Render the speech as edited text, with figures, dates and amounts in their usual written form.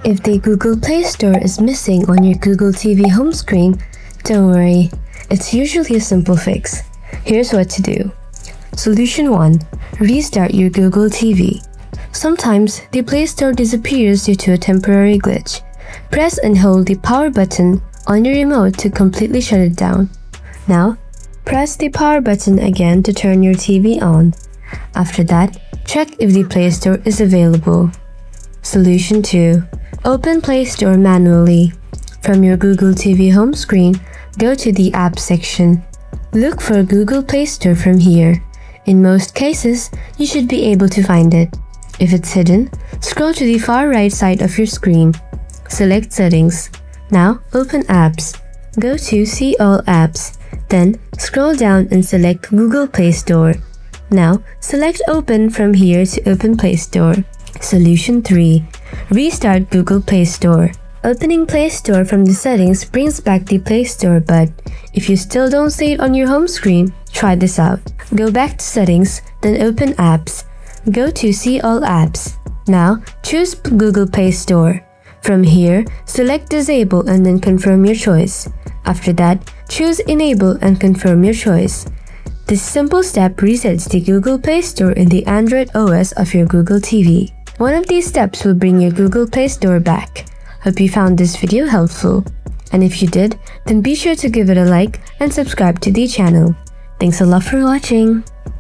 If the Google Play Store is missing on your Google TV home screen, don't worry, it's usually a simple fix. Here's what to do. Solution 1. Restart your Google TV. Sometimes the Play Store disappears due to a temporary glitch. Press and hold the power button on your remote to completely shut it down. Now, press the power button again to turn your TV on. After that, check if the Play Store is available. Solution 2. Open Play Store manually. From your Google TV home screen, go to the App section. Look for Google Play Store from here. In most cases, you should be able to find it. If it's hidden, scroll to the far right side of your screen. Select Settings. Now, open Apps. Go to See All Apps. Then, scroll down and select Google Play Store. Now, select Open from here to open Play Store. Solution 3. Restart Google Play Store. Opening Play Store from the settings brings back the Play Store, but if you still don't see it on your home screen, try this out. Go back to Settings, then open Apps. Go to See All Apps. Now, choose Google Play Store. From here, select Disable and then confirm your choice. After that, choose Enable and confirm your choice. This simple step resets the Google Play Store in the Android OS of your Google TV. One of these steps will bring your Google Play Store back. Hope you found this video helpful. And if you did, then be sure to give it a like and subscribe to the channel. Thanks a lot for watching.